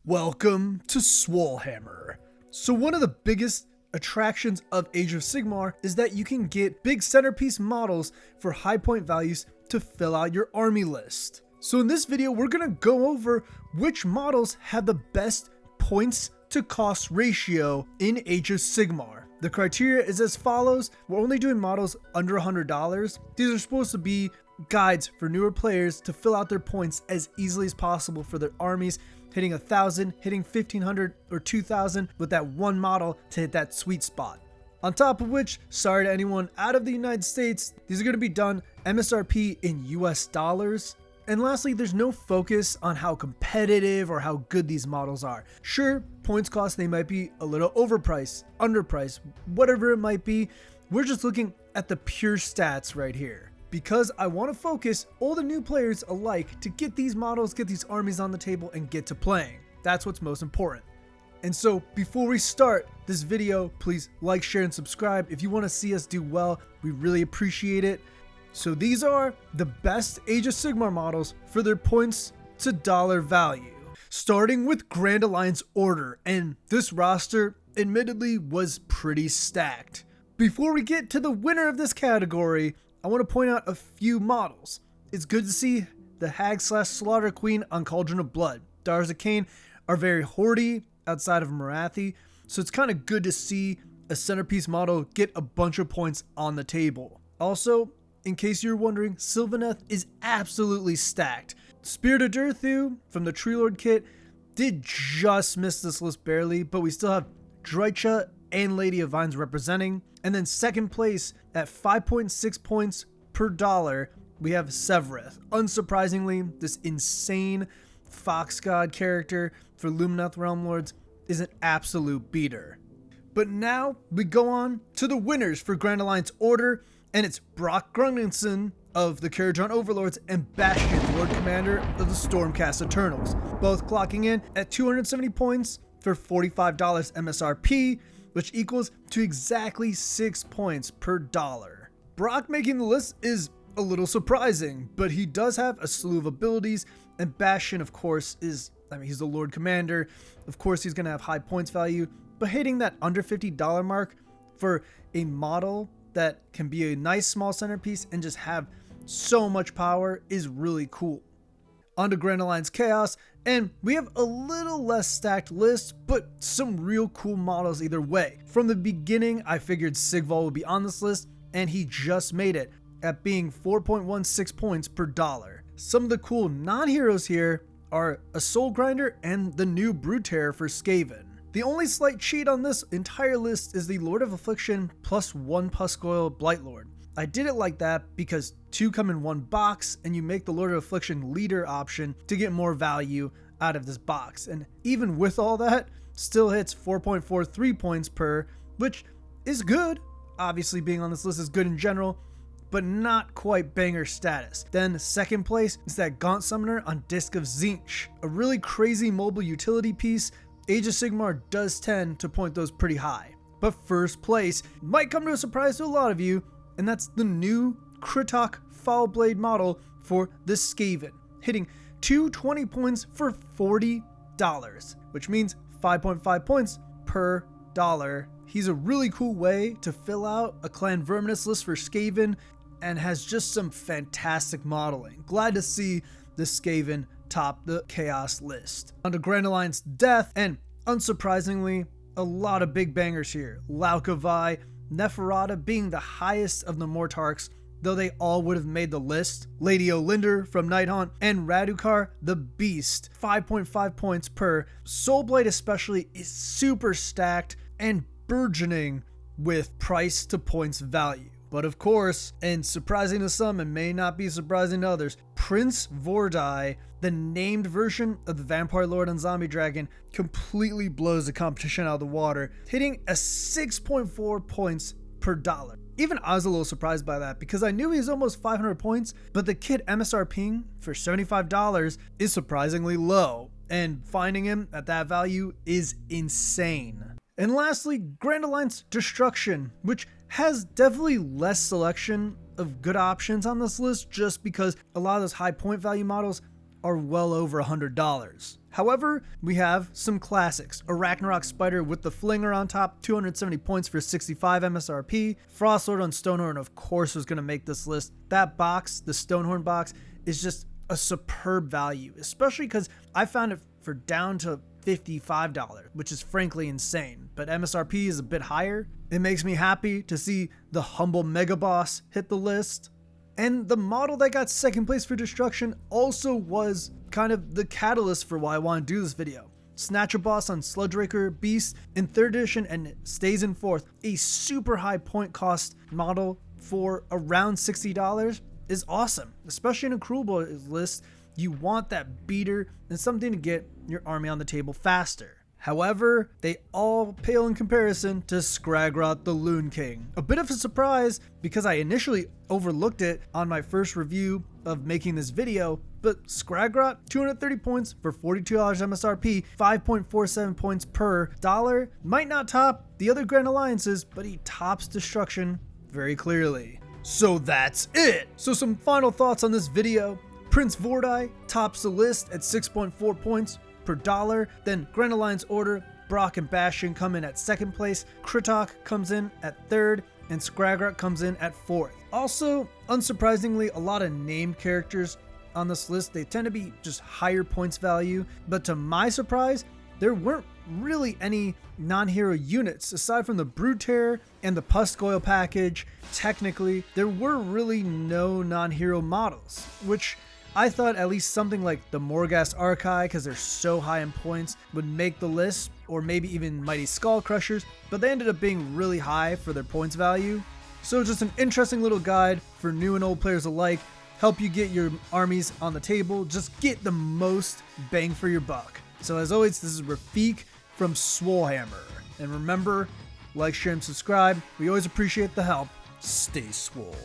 Welcome to Swolefam. So one of the biggest attractions of Age of Sigmar is that you can get big centerpiece models for high point values to fill out your army list. So in this video, we're gonna go over which models have the best points to cost ratio in Age of Sigmar. The criteria is as follows. We're only doing models under $100. These are supposed to be guides for newer players to fill out their points as easily as possible for their armies, hitting 1,000, hitting 1,500 or 2,000 with that one model to hit that sweet spot. On top of which, sorry to anyone out of the United States, these are going to be done MSRP in US dollars. And lastly, there's no focus on how competitive or how good these models are. Sure, points cost, they might be a little overpriced, underpriced, whatever it might be. We're just looking at the pure stats right here, because I want to focus old and new players alike to get these models, get these armies on the table and get to playing. That's what's most important. And so before we start this video, please like, share, and subscribe. If you want to see us do well, we really appreciate it. So these are the best Age of Sigmar models for their points to dollar value. Starting with Grand Alliance Order, and this roster admittedly was pretty stacked. Before we get to the winner of this category, I want to point out a few models. It's good to see the Hag/Slaughter Queen on Cauldron of Blood. Daughters of Cain are very hoardy outside of Marathi, so it's kind of good to see a centerpiece model get a bunch of points on the table. Also, in case you're wondering, Sylvaneth is absolutely stacked. Spirit of Durthu from the Tree Lord kit did just miss this list barely, but we still have Drycha and Lady of Vines representing. And then second place at 5.6 points per dollar, we have Severeth. Unsurprisingly, this insane Fox God character for Lumineth Realm Lords is an absolute beater. But now we go on to the winners for Grand Alliance Order, and it's Brock Grunningson of the Karajan Overlords and Bastion, Lord Commander of the Stormcast Eternals, both clocking in at 270 points for $45 MSRP, which equals to exactly 6 points per dollar. Brock making the list is a little surprising, but he does have a slew of abilities, and Bastion, of course, he's the Lord Commander. Of course, he's going to have high points value, but hitting that under $50 mark for a model that can be a nice small centerpiece and just have so much power is really cool. On to Grand Alliance Chaos, and we have a little less stacked list, but some real cool models either way. From the beginning, I figured Sigval would be on this list, and he just made it at being 4.16 points per dollar. Some of the cool non-heroes here are a Soul Grinder and the new Brutair for Skaven. The only slight cheat on this entire list is the Lord of Affliction plus 1 Puscoil Blightlord. I did it like that because 2 come in 1 box, and you make the Lord of Affliction leader option to get more value out of this box. And even with all that, still hits 4.43 points per, which is good. Obviously being on this list is good in general, but not quite banger status. Then second place is that Gaunt Summoner on Disc of Tzeentch, a really crazy mobile utility piece. Age of Sigmar does tend to point those pretty high. But first place might come to a surprise to a lot of you, and that's the new Kritok Foulblade model for the Skaven, hitting 220 points for $40, which means 5.5 points per dollar. He's a really cool way to fill out a Clan Verminus list for Skaven and has just some fantastic modeling. Glad to see the Skaven top the Chaos list. On to Grand Alliance Death, and unsurprisingly, a lot of big bangers here. Laukavai, Neferata being the highest of the Mortarchs, though they all would have made the list. Lady Olinder from Nighthaunt, and Radukar the Beast, 5.5 points per. Soulblade especially is super stacked and burgeoning with price to points value. But of course, and surprising to some and may not be surprising to others, Prince Vordai, the named version of the Vampire Lord and Zombie Dragon, completely blows the competition out of the water, hitting a 6.4 points per dollar. Even I was a little surprised by that because I knew he was almost 500 points, but the kit MSRPing for $75 is surprisingly low, and finding him at that value is insane. And lastly, Grand Alliance Destruction, which has definitely less selection of good options on this list just because a lot of those high point value models are well over $100. However, we have some classics. A Ragnarok Spider with the Flinger on top, 270 points for 65 MSRP. Frostlord on Stonehorn, of course, was going to make this list. That box, the Stonehorn box, is just a superb value, especially because I found it for down to $55, which is frankly insane, but MSRP is a bit higher. It makes me happy to see the Humble Mega Boss hit the list. And the model that got second place for destruction also was kind of the catalyst for why I want to do this video. Snatcher Boss on Sludge Raker Beast in 3rd edition, and it stays in 4th. A super high point cost model for around $60 is awesome, especially in a Cruel Boys list. You want that beater and something to get your army on the table faster. However, they all pale in comparison to Skragrott the Loon King. A bit of a surprise because I initially overlooked it on my first review of making this video, but Skragrott, 230 points for $42 MSRP, 5.47 points per dollar, might not top the other Grand Alliances, but he tops destruction very clearly. So that's it! So some final thoughts on this video. Prince Vordai tops the list at 6.4 points per dollar. Then Grand Alliance Order, Brock and Bastion come in at 2nd place. Kritok comes in at 3rd, and Skragrott comes in at 4th. Also, unsurprisingly, a lot of named characters on this list. They tend to be just higher points value, but to my surprise, there weren't really any non-hero units aside from the Brood Terror and the Pustgoyle package. Technically, there were really no non-hero models, which I thought at least something like the Morghast Archai, because they're so high in points, would make the list, or maybe even Mighty Skull Crushers, but they ended up being really high for their points value. So just an interesting little guide for new and old players alike. Help you get your armies on the table, just get the most bang for your buck. So as always, this is Rafiq from Swolefam. And remember, like, share, and subscribe. We always appreciate the help. Stay swole.